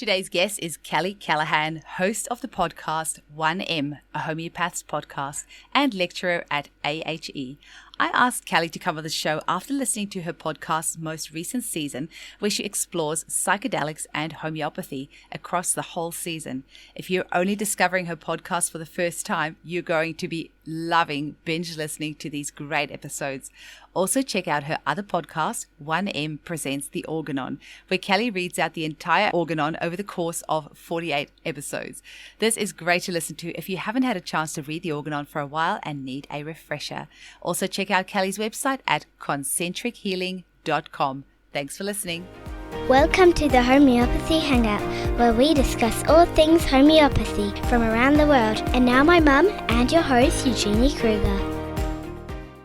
Today's guest is Kelly Callahan, host of the podcast 1M, a homeopath's podcast, and lecturer at AHE. I asked Kelly to come on the show after listening to her podcast's most recent season, where she explores psychedelics and homeopathy across the whole season. If you're only discovering her podcast for the first time, you're going to be loving binge listening to these great episodes. Also check out her other podcast, 1M Presents The Organon, where Kelly reads out the entire Organon over the course of 48 episodes. This is great to listen to if you haven't had a chance to read the Organon for a while and need a refresher. Also check out Kelly's website at concentrichealing.com. Thanks for listening. Welcome to the Homeopathy Hangout, where we discuss all things homeopathy from around the world. And now my mum and your host, Eugenie Kruger.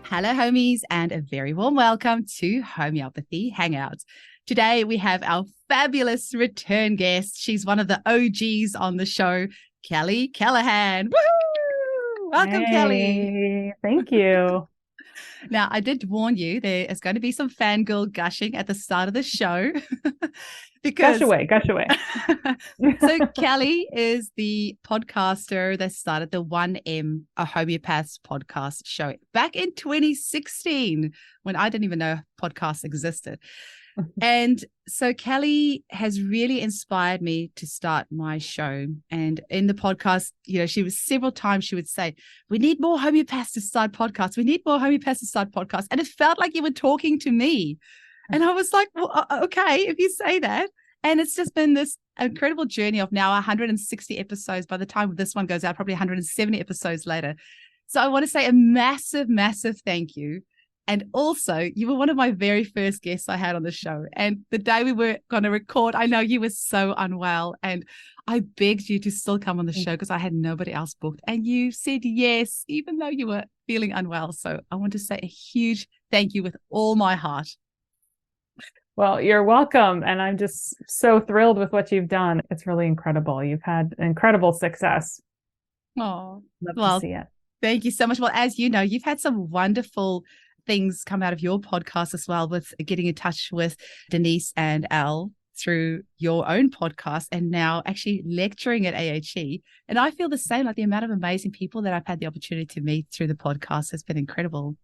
Hello, homies, and a very warm welcome to Homeopathy Hangout. Today, we have our fabulous return guest. She's one of the OGs on the show, Kelly Callahan. Woohoo! Welcome, Kelly. Thank you. Now, I did warn you there is going to be some fangirl gushing at the start of the show. Because Gush away. So Kelly is the podcaster that started the 1M, a homeopath's podcast show back in 2016, when I didn't even know podcasts existed. And so Kelly has really inspired me to start my show. And in the podcast, she was several times she would say, we need more homeopaths to start podcasts. We need more homeopaths to start podcasts. And it felt like you were talking to me. And I was like, well, okay, if you say that. And it's just been this incredible journey of now 160 episodes. By the time this one goes out, probably 170 episodes later. So I want to say a massive, massive thank you. And also, you were one of my very first guests I had on the show. And the day we were going to record, I know you were so unwell. And I begged you to still come on the show because I had nobody else booked. And you said yes, even though you were feeling unwell. So I want to say a huge thank you with all my heart. Well, you're welcome. And I'm just so thrilled with what you've done. It's really incredible. You've had incredible success. Oh, Love well, to see it. Thank you so much. Well, as you know, you've had some wonderful things come out of your podcast as well, with getting in touch with Denise and Al through your own podcast, and now actually lecturing at AHE. And I feel the same, like the amount of amazing people that I've had the opportunity to meet through the podcast has been incredible.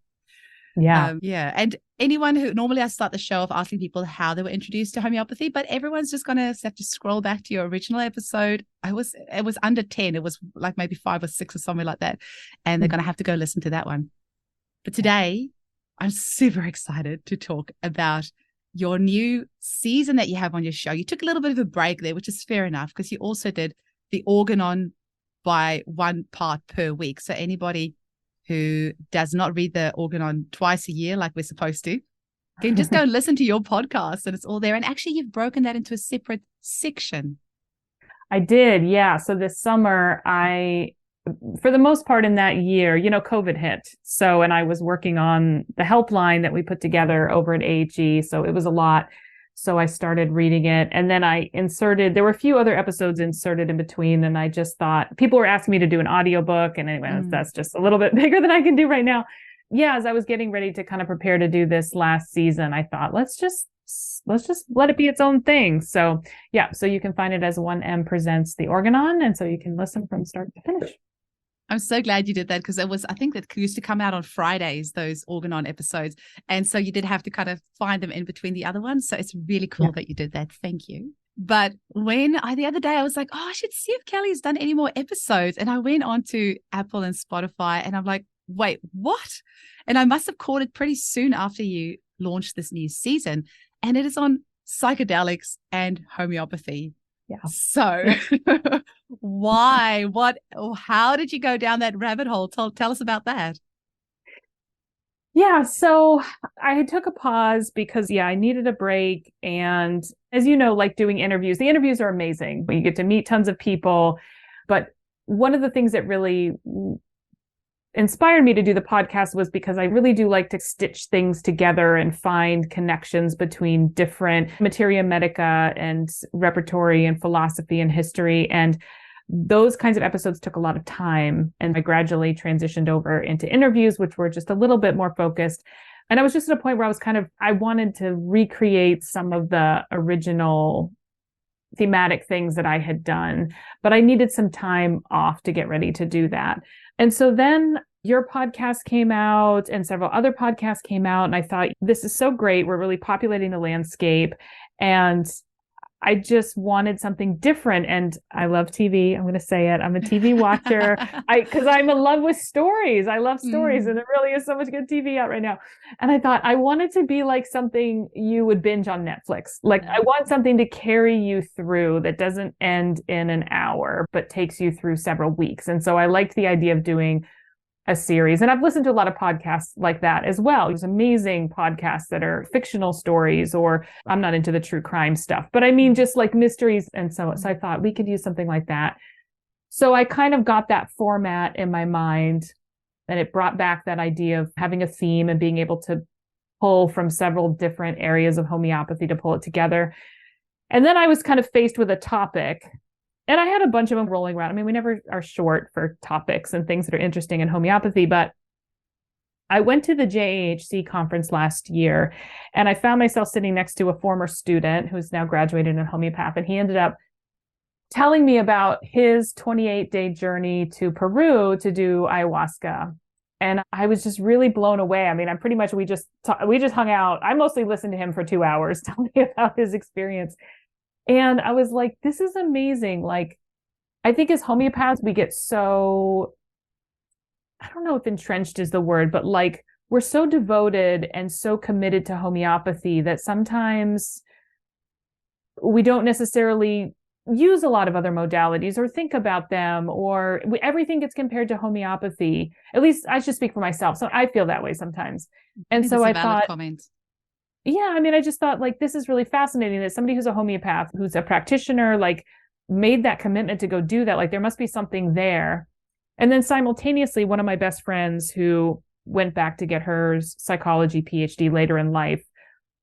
Yeah. And anyone who normally I start the show of asking people how they were introduced to homeopathy, but everyone's just going to have to scroll back to your original episode. It was under 10. It was like maybe 5 or 6 or something like that. And they're going to have to go listen to that one. But today, I'm super excited to talk about your new season that you have on your show. You took a little bit of a break there, which is fair enough, because you also did the Organon by one part per week. So anybody who does not read the Organon twice a year like we're supposed to can just go and listen to your podcast, and it's all there. And actually, you've broken that into a separate section. I did. Yeah. So this summer, for the most part in that year, COVID hit. So, and I was working on the helpline that we put together over at AHE. So it was a lot. So I started reading it, and then there were a few other episodes inserted in between. And I just thought, people were asking me to do an audiobook. And anyway, that's just a little bit bigger than I can do right now. Yeah. As I was getting ready to kind of prepare to do this last season, I thought, let's just let it be its own thing. So yeah. So you can find it as 1M Presents The Organon. And so you can listen from start to finish. I'm so glad you did that, because I think that used to come out on Fridays, those Organon episodes. And so you did have to kind of find them in between the other ones. So it's really cool that you did that. Thank you. But the other day I was like, I should see if Kelly's done any more episodes. And I went on to Apple and Spotify, and I'm like, wait, what? And I must have caught it pretty soon after you launched this new season. And it is on psychedelics and homeopathy. Yeah. So why, how did you go down that rabbit hole? Tell us about that. Yeah. So I took a pause because I needed a break. And as you know, like doing interviews, the interviews are amazing, but you get to meet tons of people. But one of the things that really inspired me to do the podcast was because I really do like to stitch things together and find connections between different materia medica and repertory and philosophy and history. And those kinds of episodes took a lot of time. And I gradually transitioned over into interviews, which were just a little bit more focused. And I was just at a point where I wanted to recreate some of the original thematic things that I had done, but I needed some time off to get ready to do that. And so then your podcast came out and several other podcasts came out, and I thought, this is so great. We're really populating the landscape. And I just wanted something different. And I love TV. I'm going to say it. I'm a TV watcher because I'm in love with stories. I love stories. And there really is so much good TV out right now. And I thought I wanted to be like something you would binge on Netflix. Like I want something to carry you through that doesn't end in an hour, but takes you through several weeks. And so I liked the idea of doing a series. And I've listened to a lot of podcasts like that as well. There's amazing podcasts that are fictional stories, or I'm not into the true crime stuff, but I mean, just like mysteries and so on. So I thought we could use something like that. So I kind of got that format in my mind, and it brought back that idea of having a theme and being able to pull from several different areas of homeopathy to pull it together. And then I was kind of faced with a topic. And I had a bunch of them rolling around. I mean, we never are short for topics and things that are interesting in homeopathy, but I went to the JAHC conference last year, and I found myself sitting next to a former student who's now graduated in homeopath. And he ended up telling me about his 28-day journey to Peru to do ayahuasca. And I was just really blown away. I mean, we just hung out. I mostly listened to him for 2 hours telling me about his experience. And I was like, this is amazing. Like, I think as homeopaths, we get so, I don't know if entrenched is the word, but like, we're so devoted and so committed to homeopathy that sometimes we don't necessarily use a lot of other modalities or think about them, or everything gets compared to homeopathy. At least I should speak for myself. So I feel that way sometimes. And so I thought, yeah, I mean, I just thought like, this is really fascinating that somebody who's a homeopath, who's a practitioner, like made that commitment to go do that. Like there must be something there. And then simultaneously, one of my best friends who went back to get her psychology PhD later in life,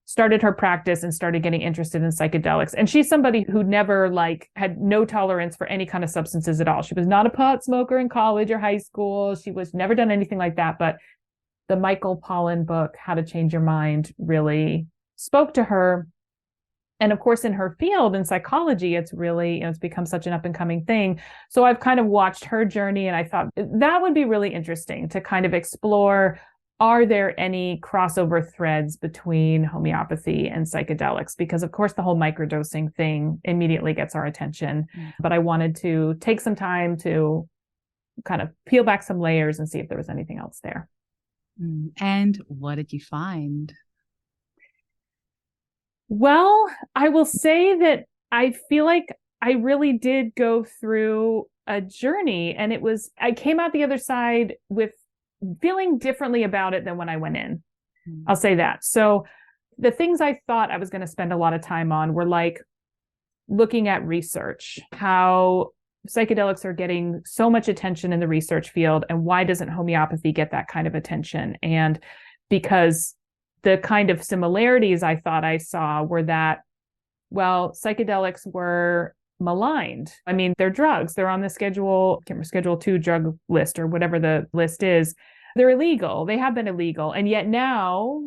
started her practice and started getting interested in psychedelics. And she's somebody who never like had no tolerance for any kind of substances at all. She was not a pot smoker in college or high school. She was never done anything like that. But the Michael Pollan book, How to Change Your Mind, really spoke to her. And of course, in her field in psychology, it's really, it's become such an up and coming thing. So I've kind of watched her journey, and I thought that would be really interesting to kind of explore, are there any crossover threads between homeopathy and psychedelics? Because of course, the whole microdosing thing immediately gets our attention. But I wanted to take some time to kind of peel back some layers and see if there was anything else there. And what did you find? Well, I will say that I feel like I really did go through a journey, and I came out the other side with feeling differently about it than when I went in. I'll say that. So the things I thought I was going to spend a lot of time on were like looking at research, how psychedelics are getting so much attention in the research field, and why doesn't homeopathy get that kind of attention? And because the kind of similarities I thought I saw were that, well, psychedelics were maligned. I mean, they're drugs. They're on the Schedule 2 drug list, or whatever the list is. They're illegal. They have been illegal. And yet now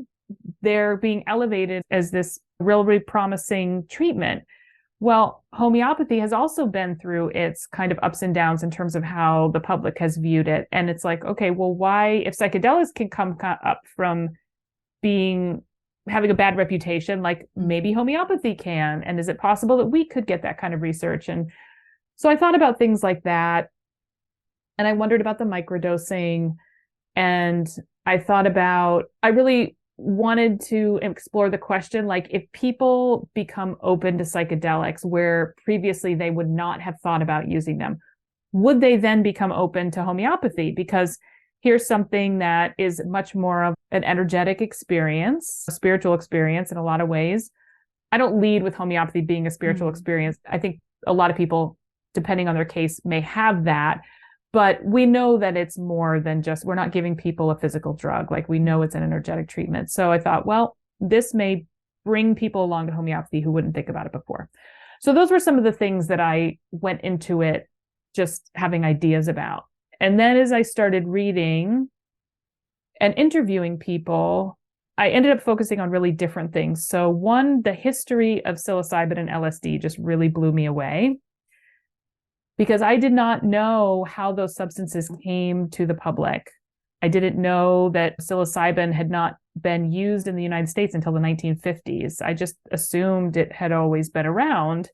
they're being elevated as this really promising treatment. Well, homeopathy has also been through its kind of ups and downs in terms of how the public has viewed it. And it's like, okay, well, why, if psychedelics can come up from having a bad reputation, like maybe homeopathy can, and is it possible that we could get that kind of research? And so I thought about things like that, and I wondered about the microdosing, and I really wanted to explore the question, like, if people become open to psychedelics where previously they would not have thought about using them, would they then become open to homeopathy? Because here's something that is much more of an energetic experience, a spiritual experience in a lot of ways. I don't lead with homeopathy being a spiritual experience. I think a lot of people, depending on their case, may have that. But we know that it's more than just, we're not giving people a physical drug. Like, we know it's an energetic treatment. So I thought, well, this may bring people along to homeopathy who wouldn't think about it before. So those were some of the things that I went into it just having ideas about. And then as I started reading and interviewing people, I ended up focusing on really different things. So one, the history of psilocybin and LSD just really blew me away because I did not know how those substances came to the public. I didn't know that psilocybin had not been used in the United States until the 1950s. I just assumed it had always been around.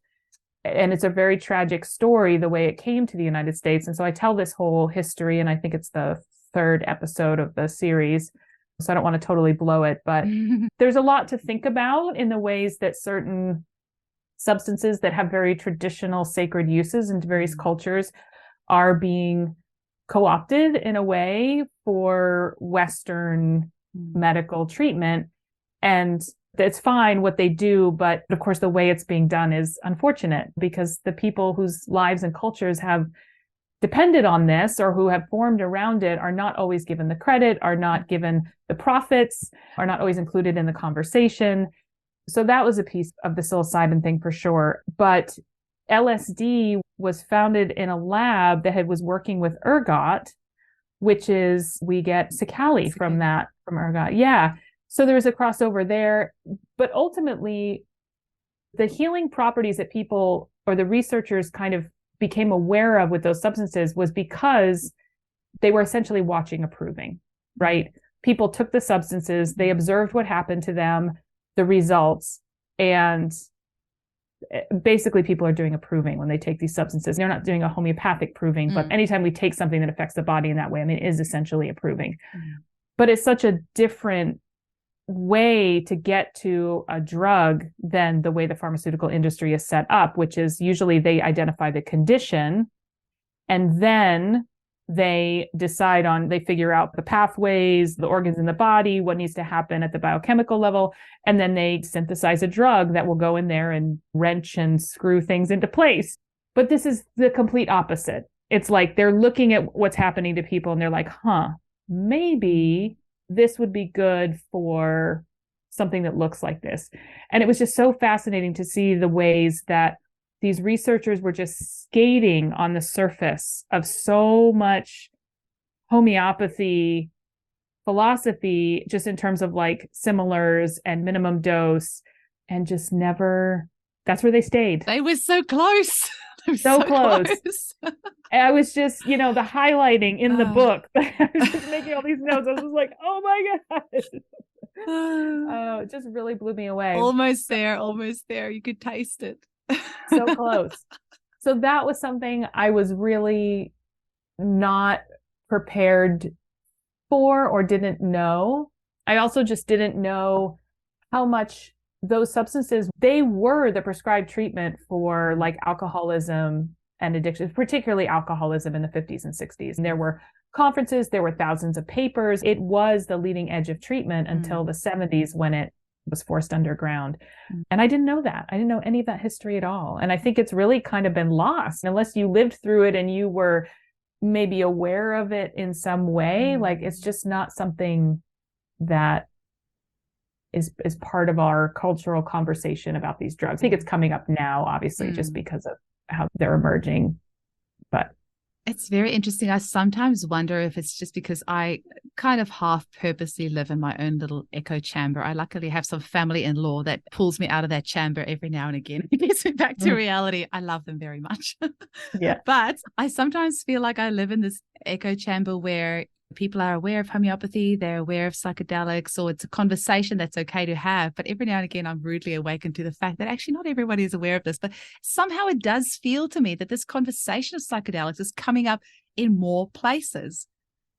And it's a very tragic story, the way it came to the United States. And so I tell this whole history, and I think it's the third episode of the series. So I don't want to totally blow it, but there's a lot to think about in the ways that certain substances that have very traditional sacred uses in various cultures are being co-opted in a way for Western medical treatment. And it's fine what they do, but of course the way it's being done is unfortunate because the people whose lives and cultures have depended on this or who have formed around it are not always given the credit, are not given the profits, are not always included in the conversation. So that was a piece of the psilocybin thing for sure. But LSD was founded in a lab that was working with ergot, which is, we get psychedelics from ergot. Yeah. So there's a crossover there. But ultimately, the healing properties that people or the researchers kind of became aware of with those substances was because they were essentially watching, approving, right? People took the substances, they observed what happened to them, the results, and basically people are doing approving when they take these substances. They're not doing a homeopathic proving, but anytime we take something that affects the body in that way, I mean, it is essentially approving. But it's such a different way to get to a drug than the way the pharmaceutical industry is set up, which is usually they identify the condition and then they figure out the pathways, the organs in the body, what needs to happen at the biochemical level, and then they synthesize a drug that will go in there and wrench and screw things into place. But this is the complete opposite. It's like they're looking at what's happening to people and they're like, maybe this would be good for something that looks like this. And it was just so fascinating to see the ways that these researchers were just skating on the surface of so much homeopathy philosophy, just in terms of like similars and minimum dose, and just never, that's where they stayed. They were so close. So close. I was just, the highlighting in the book. I was just making all these notes. I was just like, oh my gosh. It just really blew me away. Almost there. You could taste it. So close. So that was something I was really not prepared for or didn't know. I also just didn't know how much those substances, they were the prescribed treatment for like alcoholism and addiction, particularly alcoholism in the 50s and 60s. And there were conferences, there were thousands of papers. It was the leading edge of treatment until the 70s when it was forced underground. And I didn't know that. I didn't know any of that history at all. And I think it's really kind of been lost unless you lived through it and you were maybe aware of it in some way. Like it's just not something that is part of our cultural conversation about these drugs. I think it's coming up now, obviously, just because of how they're emerging. But it's very interesting. I sometimes wonder if it's just because I kind of half purposely live in my own little echo chamber. I luckily have some family in law that pulls me out of that chamber every now and again. It gets me back to reality. I love them very much. Yeah. But I sometimes feel like I live in this echo chamber where people are aware of homeopathy, they're aware of psychedelics, or it's a conversation that's okay to have. But every now and again, I'm rudely awakened to the fact that actually not everybody is aware of this. But somehow it does feel to me that this conversation of psychedelics is coming up in more places.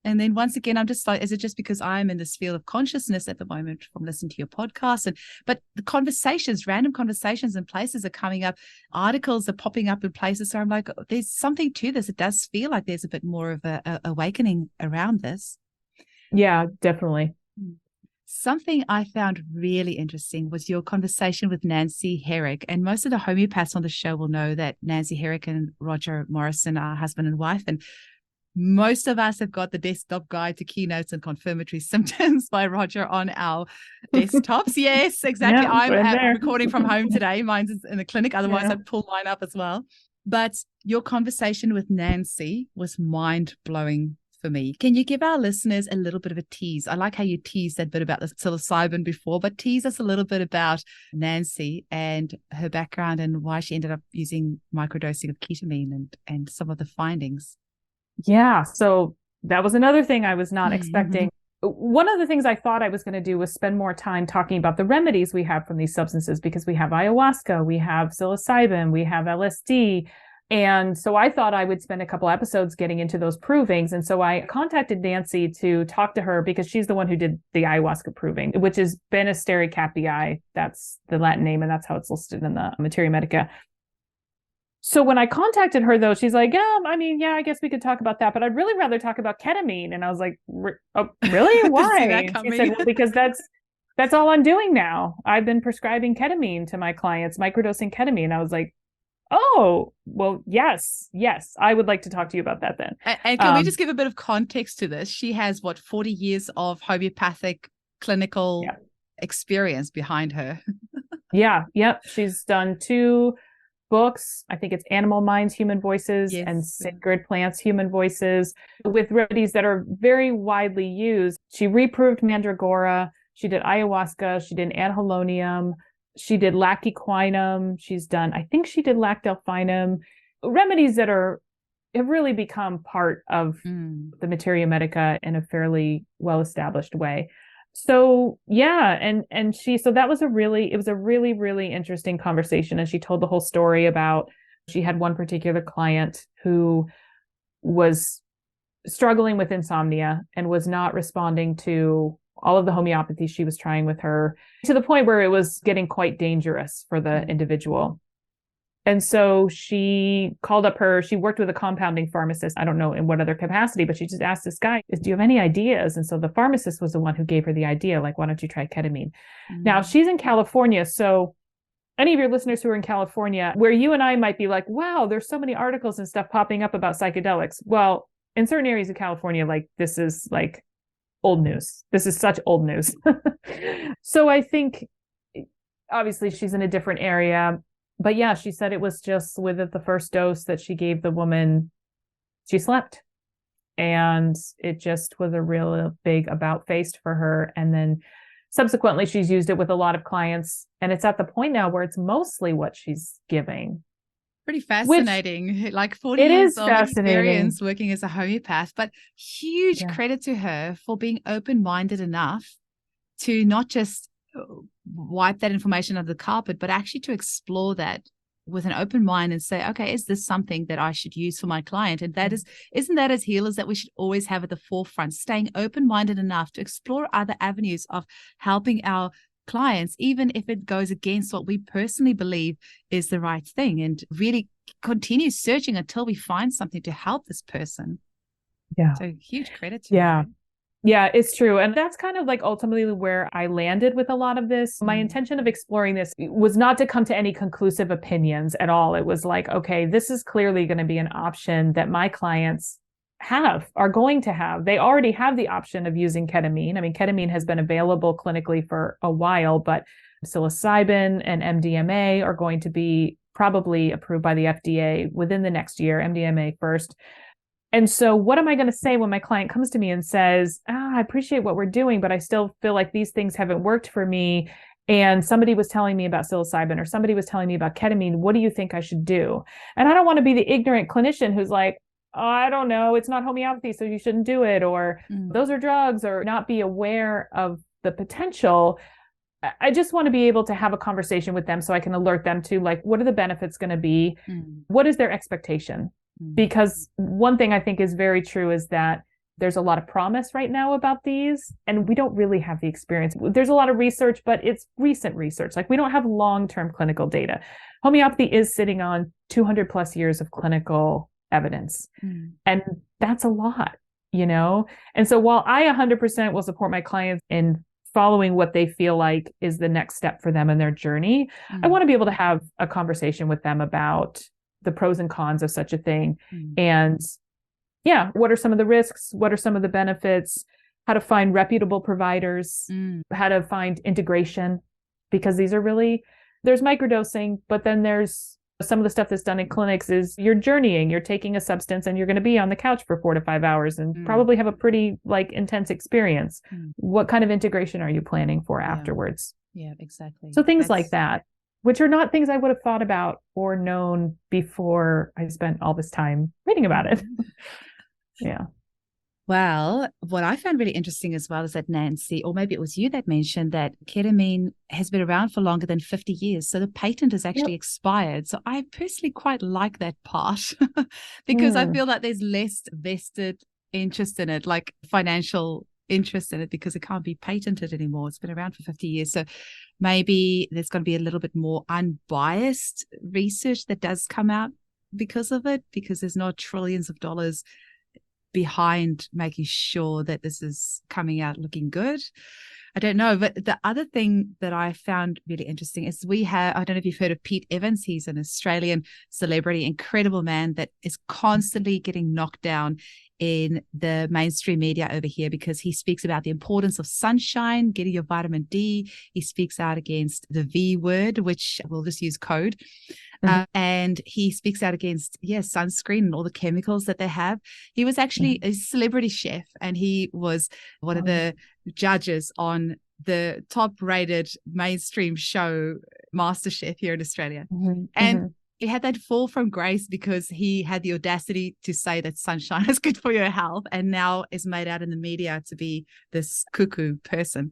And then once again, I'm just like, is it just because I'm in this field of consciousness at the moment from listening to your podcast? But the conversations, random conversations in places are coming up, articles are popping up in places. So I'm like, there's something to this. It does feel like there's a bit more of a awakening around this. Yeah, definitely. Something I found really interesting was your conversation with Nancy Herrick. And most of the homeopaths on the show will know that Nancy Herrick and Roger Morrison are husband and wife. And most of us have got the desktop guide to keynotes and confirmatory symptoms by Roger on our desktops. Yes, exactly. Yeah, I'm recording from home today. Mine's in the clinic. Otherwise, I'd pull mine up as well. But your conversation with Nancy was mind-blowing for me. Can you give our listeners a little bit of a tease? I like how you teased that bit about the psilocybin before, but tease us a little bit about Nancy and her background and why she ended up using microdosing of ketamine and some of the findings. Yeah. So that was another thing I was not expecting. One of the things I thought I was going to do was spend more time talking about the remedies we have from these substances, because we have ayahuasca, we have psilocybin, we have LSD. And so I thought I would spend a couple episodes getting into those provings. And so I contacted Nancy to talk to her because she's the one who did the ayahuasca proving, which is Banistericaceae cappii. That's the Latin name, and that's how it's listed in the Materia Medica. So when I contacted her, though, she's like, I guess we could talk about that, but I'd really rather talk about ketamine. And I was like, oh, really? Why? She said, well, because that's all I'm doing now. I've been prescribing ketamine to my clients, microdosing ketamine. I was like, oh, well, yes, I would like to talk to you about that then. And can we just give a bit of context to this? She has 40 years of homeopathic clinical experience behind her. Yep. She's done 2 books. I think it's Animal Minds, Human Voices, and Sacred Plants, Human Voices, with remedies that are very widely used. She reproved mandragora. She did ayahuasca. She did anhelonium. She did lac-equinum. I think she did lac-delphinum, remedies that have really become part of the Materia Medica in a fairly well-established way. So yeah, so that was a really, really interesting conversation. And she told the whole story about, she had one particular client who was struggling with insomnia and was not responding to all of the homeopathy she was trying with her, to the point where it was getting quite dangerous for the individual. And so she called up she worked with a compounding pharmacist. I don't know in what other capacity, but she just asked this guy, do you have any ideas? And so the pharmacist was the one who gave her the idea, like, why don't you try ketamine? Now she's in California. So any of your listeners who are in California, where you and I might be like, wow, there's so many articles and stuff popping up about psychedelics. Well, in certain areas of California, like, this is like old news. This is such old news. So I think obviously she's in a different area. But yeah, she said it was just with the first dose that she gave the woman, she slept. And it just was a real big about face for her. And then subsequently, she's used it with a lot of clients. And it's at the point now where it's mostly what she's giving. Pretty fascinating. Like 40 years of experience working as a homeopath, but huge credit to her for being open-minded enough to not just wipe that information under the carpet, but actually to explore that with an open mind and say, okay, is this something that I should use for my client? And isn't that as healers that we should always have at the forefront, staying open-minded enough to explore other avenues of helping our clients, even if it goes against what we personally believe is the right thing, and really continue searching until we find something to help this person. Yeah. So huge credit to her. Yeah, it's true. And that's kind of like ultimately where I landed with a lot of this. My intention of exploring this was not to come to any conclusive opinions at all. It was like, okay, this is clearly going to be an option that my clients are going to have. They already have the option of using ketamine. I mean, ketamine has been available clinically for a while, but psilocybin and MDMA are going to be probably approved by the FDA within the next year, MDMA first. And so what am I going to say when my client comes to me and says, I appreciate what we're doing, but I still feel like these things haven't worked for me. And somebody was telling me about psilocybin, or somebody was telling me about ketamine. What do you think I should do? And I don't want to be the ignorant clinician who's like, oh, I don't know, it's not homeopathy, so you shouldn't do it. Or those are drugs, or not be aware of the potential. I just want to be able to have a conversation with them so I can alert them to, like, what are the benefits going to be? What is their expectation? Because one thing I think is very true is that there's a lot of promise right now about these, and we don't really have the experience. There's a lot of research, but it's recent research. Like, we don't have long-term clinical data. Homeopathy is sitting on 200 plus years of clinical evidence. And that's a lot, you know? And so while I 100% will support my clients in following what they feel like is the next step for them in their journey, I want to be able to have a conversation with them about the pros and cons of such a thing. And what are some of the risks? What are some of the benefits? How to find reputable providers, how to find integration, because these are really, there's microdosing, but then there's Some of the stuff that's done in clinics is you're journeying, you're taking a substance and you're going to be on the couch for 4 to 5 hours and probably have a pretty intense experience. What kind of integration are you planning for afterwards? Yeah, exactly. So things like that, which are not things I would have thought about or known before I spent all this time reading about it. Yeah. Well, what I found really interesting as well is that Nancy, or maybe it was you that mentioned that ketamine has been around for longer than 50 years. So the patent is actually expired. So I personally quite like that part because I feel that there's less vested interest in it, like financial interest in it, because it can't be patented anymore. It's been around for 50 years. So maybe there's going to be a little bit more unbiased research that does come out because of it, because there's not trillions of dollars behind making sure that this is coming out looking good. I don't know. But the other thing that I found really interesting is I don't know if you've heard of Pete Evans. He's an Australian celebrity, incredible man that is constantly getting knocked down in the mainstream media over here because he speaks about the importance of sunshine, getting your vitamin D. He speaks out against the V word, which we'll just use code. And he speaks out against, sunscreen and all the chemicals that they have. He was actually a celebrity chef, and he was one of the judges on the top-rated mainstream show, MasterChef, here in Australia. And he had that fall from grace because he had the audacity to say that sunshine is good for your health, and now is made out in the media to be this cuckoo person.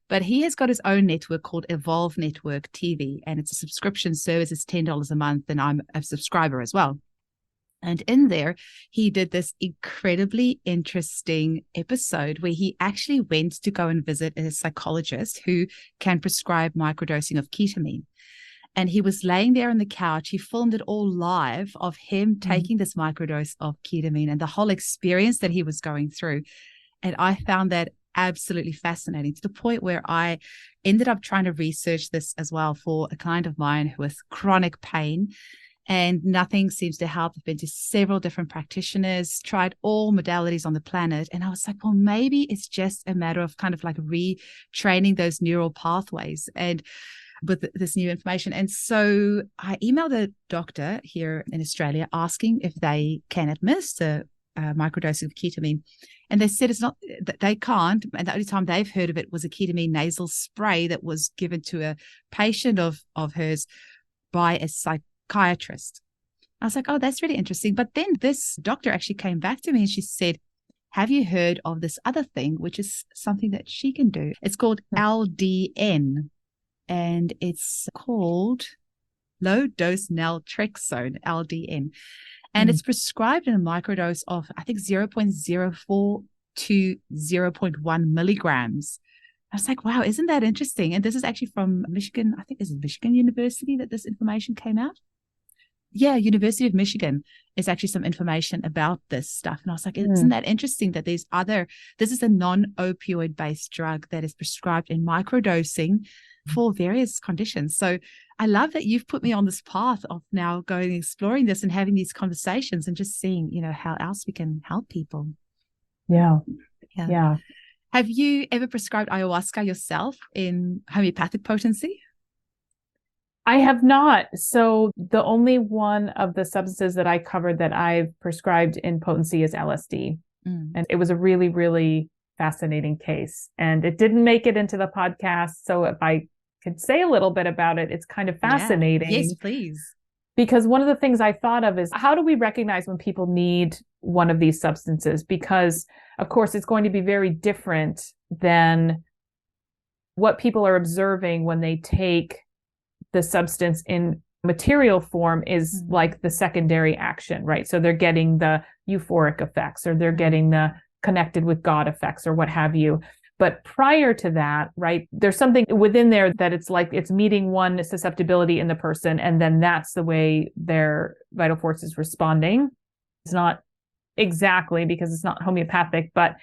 But he has got his own network called Evolve Network TV, and it's a subscription service. It's $10 a month, and I'm a subscriber as well. And in there, he did this incredibly interesting episode where he actually went to go and visit a psychologist who can prescribe microdosing of ketamine. And he was laying there on the couch. He filmed it all live of him taking this microdose of ketamine and the whole experience that he was going through. And I found that absolutely fascinating, to the point where I ended up trying to research this as well for a client of mine with chronic pain, and nothing seems to help. I've been to several different practitioners, tried all modalities on the planet, and I was like, well, maybe it's just a matter of kind of like retraining those neural pathways and with this new information. And so I emailed a doctor here in Australia asking if they can administer microdosing of ketamine. And they said it's not, they can't. And the only time they've heard of it was a ketamine nasal spray that was given to a patient of hers by a psychiatrist. I was like, oh, that's really interesting. But then this doctor actually came back to me and she said, have you heard of this other thing, which is something that she can do? It's called LDN, and it's called low dose naltrexone, LDN. And it's prescribed in a microdose of, I think, 0.04 to 0.1 milligrams. I was like, wow, isn't that interesting? And this is actually from Michigan. I think this is Michigan University that this information came out. Yeah, University of Michigan is actually some information about this stuff. And I was like, isn't that interesting that this is a non-opioid based drug that is prescribed in microdosing for various conditions. So I love that you've put me on this path of now going and exploring this and having these conversations and just seeing, how else we can help people. Yeah. Have you ever prescribed ayahuasca yourself in homeopathic potency? I have not. So the only one of the substances that I covered that I've prescribed in potency is LSD. And it was a really, really fascinating case. And it didn't make it into the podcast. So if I could say a little bit about it, it's kind of fascinating. Yes, please. Because one of the things I thought of is, how do we recognize when people need one of these substances? Because, of course, it's going to be very different than what people are observing when they take the substance in material form is like the secondary action, right? So they're getting the euphoric effects, or they're getting the connected with God effects, or what have you. But prior to that, right, there's something within there that it's like it's meeting one susceptibility in the person, and then that's the way their vital force is responding. It's not exactly, because it's not homeopathic, but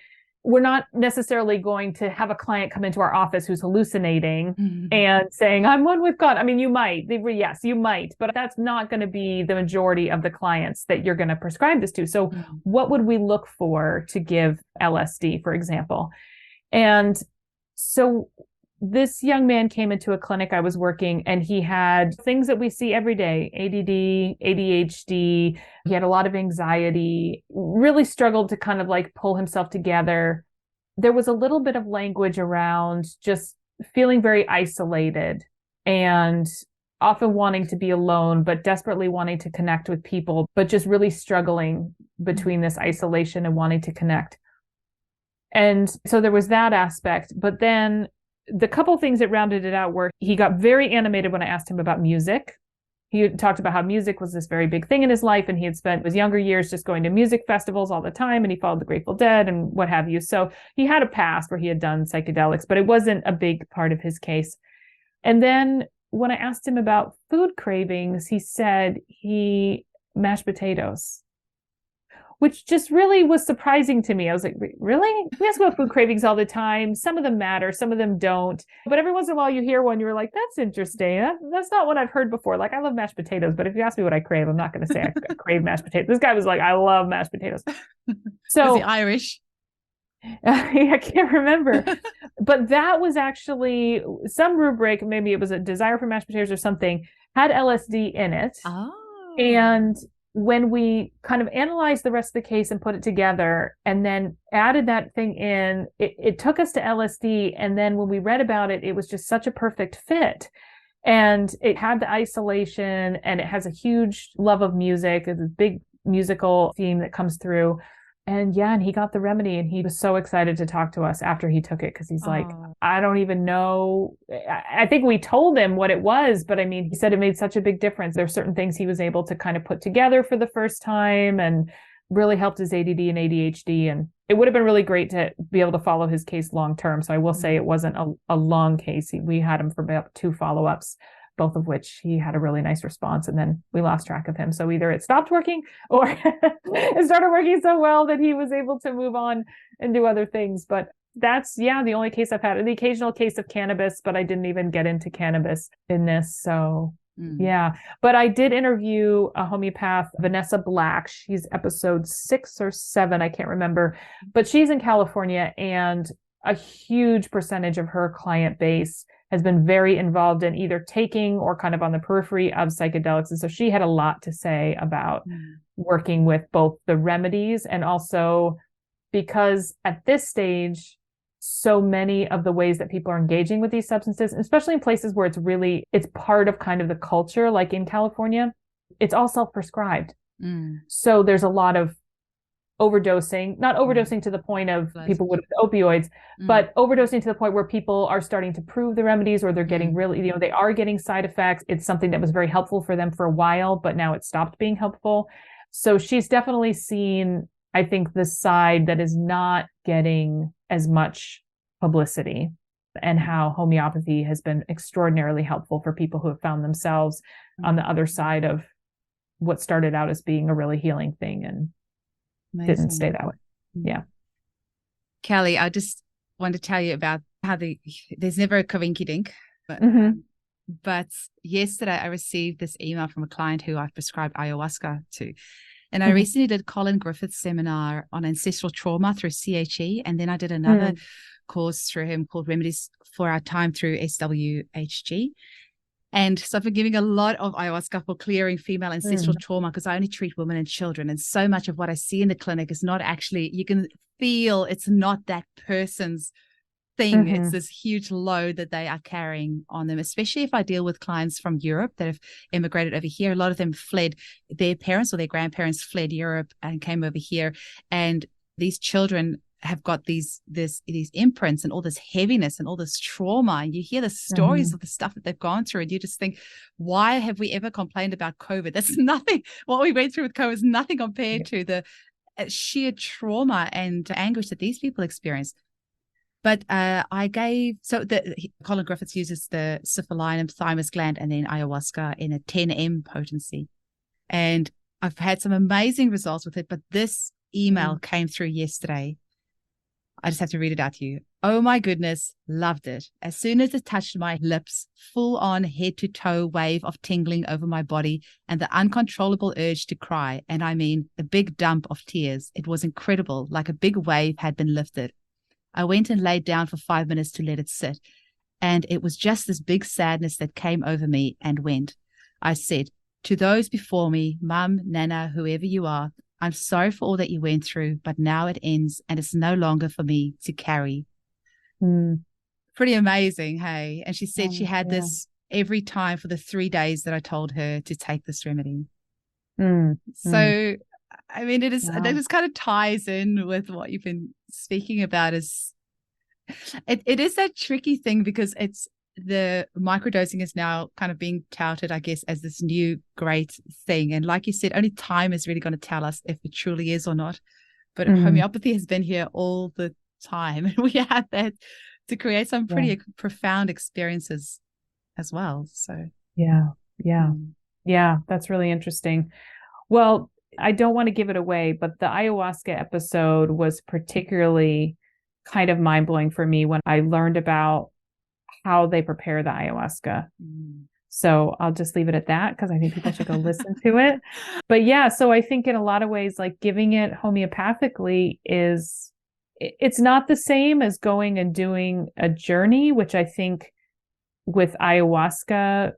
we're not necessarily going to have a client come into our office who's hallucinating and saying, I'm one with God. I mean, you might, yes, you might, but that's not going to be the majority of the clients that you're going to prescribe this to. So what would we look for to give LSD, for example? And so this young man came into a clinic I was working, and he had things that we see every day: ADD, ADHD. He had a lot of anxiety, really struggled to kind of like pull himself together. There was a little bit of language around just feeling very isolated and often wanting to be alone, but desperately wanting to connect with people, but just really struggling between this isolation and wanting to connect. And so there was that aspect. But then the couple things that rounded it out were he got very animated when I asked him about music. He talked about how music was this very big thing in his life, and he had spent his younger years just going to music festivals all the time, and he followed the Grateful Dead and what have you. So he had a past where he had done psychedelics, but it wasn't a big part of his case. And then when I asked him about food cravings, he said he mashed potatoes, which just really was surprising to me. I was like, really? We ask about food cravings all the time. Some of them matter, some of them don't. But every once in a while you hear one, you're like, that's interesting. That's not what I've heard before. Like, I love mashed potatoes, but if you ask me what I crave, I'm not going to say I crave mashed potatoes. This guy was like, I love mashed potatoes. So is he Irish? I can't remember. But that was actually some rubric, maybe it was a desire for mashed potatoes or something, had LSD in it. Oh. And when we kind of analyzed the rest of the case and put it together and then added that thing in, it took us to LSD. And then when we read about it, it was just such a perfect fit. And it had the isolation, and it has a huge love of music. It's a big musical theme that comes through. And yeah, and he got the remedy, and he was so excited to talk to us after he took it, because he's like, I don't even know. I think we told him what it was, but I mean, he said it made such a big difference. There's certain things he was able to kind of put together for the first time and really helped his ADD and ADHD. And it would have been really great to be able to follow his case long term. So I will say it wasn't a long case. We had him for about 2 follow-ups, both of which he had a really nice response, and then we lost track of him. So either it stopped working or it started working so well that he was able to move on and do other things. But that's, the only case I've had. The occasional case of cannabis, but I didn't even get into cannabis in this. So yeah. But I did interview a homeopath, Vanessa Black. She's episode 6 or 7, I can't remember, but she's in California, and a huge percentage of her client base has been very involved in either taking or kind of on the periphery of psychedelics. And so she had a lot to say about working with both the remedies, and also because at this stage, so many of the ways that people are engaging with these substances, especially in places where it's part of kind of the culture, like in California, it's all self-prescribed. So there's a lot of overdosing, not overdosing to the point of people with opioids, but overdosing to the point where people are starting to prove the remedies, or they're getting really, they are getting side effects. It's something that was very helpful for them for a while, but now it stopped being helpful. So she's definitely seen, I think, the side that is not getting as much publicity, and how homeopathy has been extraordinarily helpful for people who have found themselves on the other side of what started out as being a really healing thing and didn't stay that way. Yeah. Kelly, I just want to tell you about how there's never a coinky-dink, but yesterday I received this email from a client who I've prescribed ayahuasca to. And I recently did Colin Griffith's seminar on ancestral trauma through CHE. And then I did another course through him called Remedies for Our Time through SWHG. And so I've been giving a lot of ayahuasca for clearing female ancestral trauma, because I only treat women and children. And so much of what I see in the clinic is not actually, you can feel it's not that person's thing. It's this huge load that they are carrying on them, especially if I deal with clients from Europe that have immigrated over here. A lot of them fled, their parents or their grandparents fled Europe and came over here. And these children have got these imprints and all this heaviness and all this trauma, and you hear the stories of the stuff that they've gone through, and you just think, why have we ever complained about COVID? That's nothing. What we went through with COVID is nothing compared to the sheer trauma and anguish that these people experience. But Colin Griffiths uses the syphilinum thymus gland and then ayahuasca in a 10M potency, and I've had some amazing results with it. But this email came through yesterday. I just have to read it out to you. Oh my goodness, loved it. As soon as it touched my lips, full on head to toe wave of tingling over my body and the uncontrollable urge to cry. And I mean, a big dump of tears. It was incredible, like a big wave had been lifted. I went and laid down for 5 minutes to let it sit. And it was just this big sadness that came over me and went. I said, to those before me, Mum, Nana, whoever you are, I'm sorry for all that you went through, but now it ends and it's no longer for me to carry. Pretty amazing, hey? And she said she had this every time for the 3 days that I told her to take this remedy. So, I mean, it just kind of ties in with what you've been speaking about. It is that tricky thing because it's the microdosing is now kind of being touted, I guess, as this new great thing. And like you said, only time is really going to tell us if it truly is or not. But homeopathy has been here all the time. And we have that to create some pretty profound experiences as well. So, yeah, that's really interesting. Well, I don't want to give it away, but the ayahuasca episode was particularly kind of mind-blowing for me when I learned about how they prepare the ayahuasca. So I'll just leave it at that because I think people should go listen to it. But yeah, so I think in a lot of ways, like giving it homeopathically it's not the same as going and doing a journey, which I think with ayahuasca,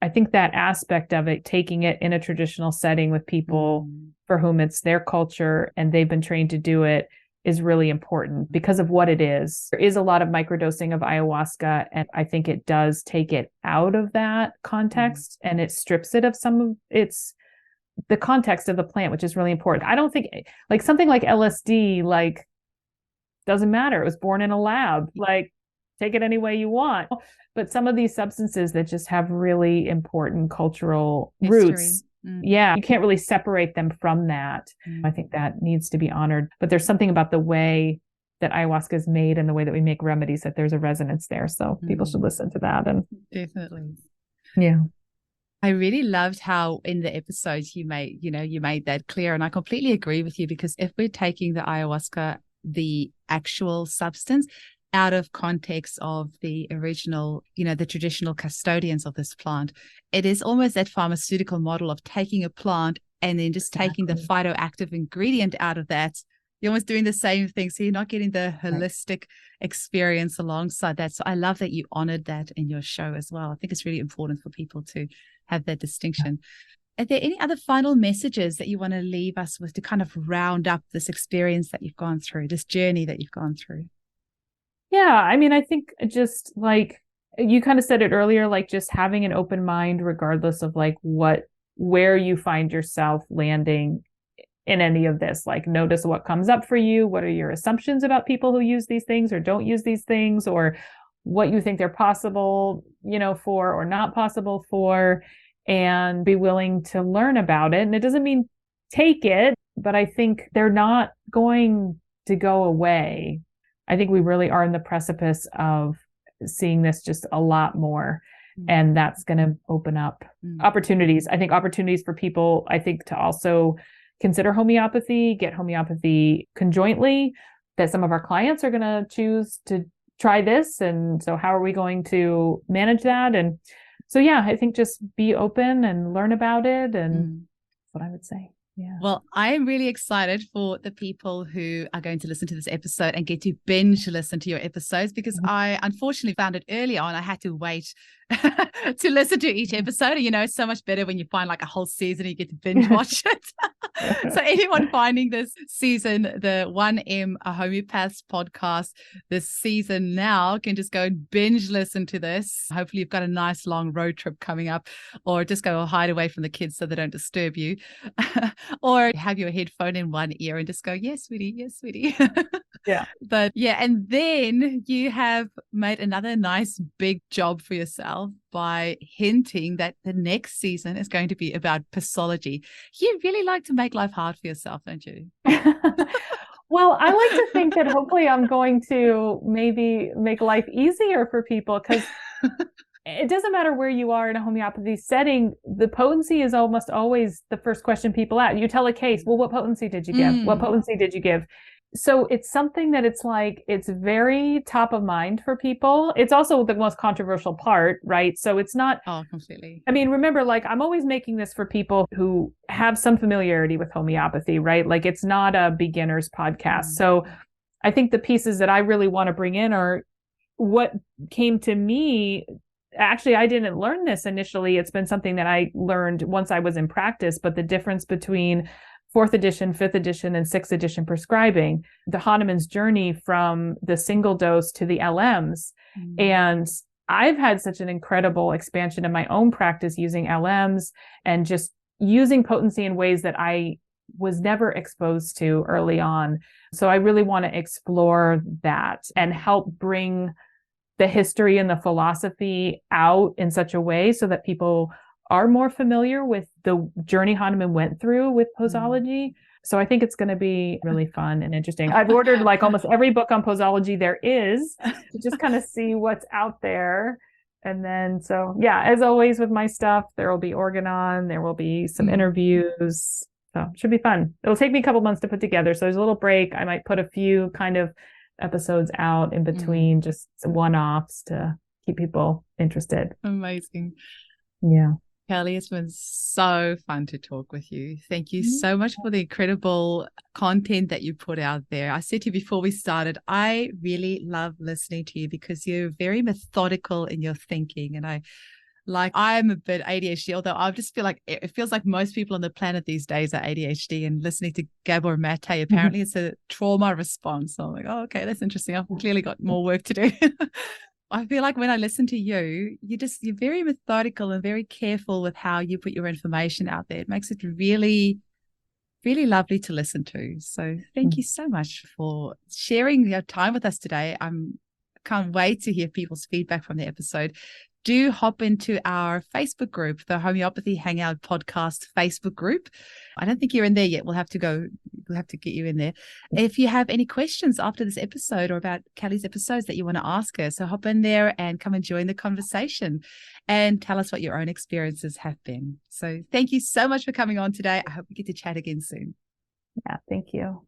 I think that aspect of it, taking it in a traditional setting with people for whom it's their culture and they've been trained to do it, is really important because of what it is. There is a lot of microdosing of ayahuasca, and I think it does take it out of that context and it strips it of some of the context of the plant, which is really important. I don't think like something like LSD, like doesn't matter. It was born in a lab, like take it any way you want. But some of these substances that just have really important cultural roots, you can't really separate them from that. I think that needs to be honored. But there's something about the way that ayahuasca is made and the way that we make remedies that there's a resonance there. So people should listen to that. And definitely. Yeah. I really loved how in the episodes you made that clear. And I completely agree with you, because if we're taking the ayahuasca, the actual substance, out of context of the original, the traditional custodians of this plant, it is almost that pharmaceutical model of taking a plant and then just taking the phytoactive ingredient out of that. You're almost doing the same thing. So you're not getting the holistic experience alongside that. So I love that you honored that in your show as well. I think it's really important for people to have that distinction. Are there any other final messages that you want to leave us with to kind of round up this experience that you've gone through, this journey that you've gone through? Yeah, I mean, I think just like you kind of said it earlier, like just having an open mind, regardless of like where you find yourself landing in any of this, like notice what comes up for you. What are your assumptions about people who use these things or don't use these things, or what you think they're possible, for or not possible for, and be willing to learn about it. And it doesn't mean take it, but I think they're not going to go away. I think we really are in the precipice of seeing this just a lot more. And that's going to open up opportunities. I think opportunities for people, to also consider homeopathy, get homeopathy conjointly, that some of our clients are going to choose to try this. And so how are we going to manage that? And so, yeah, I think just be open and learn about it. And that's what I would say. Yeah. Well, I am really excited for the people who are going to listen to this episode and get to binge listen to your episodes, because I unfortunately found it early on. I had to wait to listen to each episode. It's so much better when you find like a whole season and you get to binge watch it. So anyone finding this season, the 1M a Homeopaths podcast, this season now, can just go and binge listen to this. Hopefully you've got a nice long road trip coming up, or just go hide away from the kids so they don't disturb you. Or have your headphone in one ear and just go, yes, sweetie, yes, sweetie. Yeah. But yeah, and then you have made another nice big job for yourself by hinting that the next season is going to be about Psilology. You really like to make life hard for yourself, don't you? Well, I like to think that hopefully I'm going to maybe make life easier for people, because it doesn't matter where you are in a homeopathy setting. The potency is almost always the first question people ask. You tell a case, well, what potency did you give? What potency did you give? So it's something that it's very top of mind for people. It's also the most controversial part, right? So it's not. Oh, completely. I mean, remember, like I'm always making this for people who have some familiarity with homeopathy, right? Like it's not a beginner's podcast. So I think the pieces that I really want to bring in are what came to me, actually, I didn't learn this initially. It's been something that I learned once I was in practice, but the difference between fourth edition, fifth edition, and sixth edition prescribing, the Hahnemann's journey from the single dose to the LMs. And I've had such an incredible expansion in my own practice using LMs and just using potency in ways that I was never exposed to early on. So I really want to explore that and help bring the history and the philosophy out in such a way so that people are more familiar with the journey Hahnemann went through with posology. So I think it's going to be really fun and interesting. I've ordered like almost every book on posology there is to just kind of see what's out there. And then, so yeah, as always with my stuff, there will be Organon, there will be some interviews. So it should be fun. It'll take me a couple months to put together. So there's a little break. I might put a few kind of episodes out in between, just some one-offs to keep people interested. Amazing. Yeah. Kelly, it's been so fun to talk with you. Thank you so much for the incredible content that you put out there. I said to you before we started, I really love listening to you because you're very methodical in your thinking. And I'm a bit ADHD, although I just feel like it feels like most people on the planet these days are ADHD, and listening to Gabor Mate, apparently it's a trauma response. So I'm like, oh, okay, that's interesting. I've clearly got more work to do. I feel like when I listen to you, you're very methodical and very careful with how you put your information out there. It makes it really, really lovely to listen to. So thank you so much for sharing your time with us today. Can't wait to hear people's feedback from the episode. Do hop into our Facebook group, the Homeopathy Hangout Podcast Facebook group. I don't think you're in there yet. We'll have to get you in there. If you have any questions after this episode or about Kelly's episodes that you want to ask her, so hop in there and come and join the conversation and tell us what your own experiences have been. So thank you so much for coming on today. I hope we get to chat again soon. Yeah, thank you.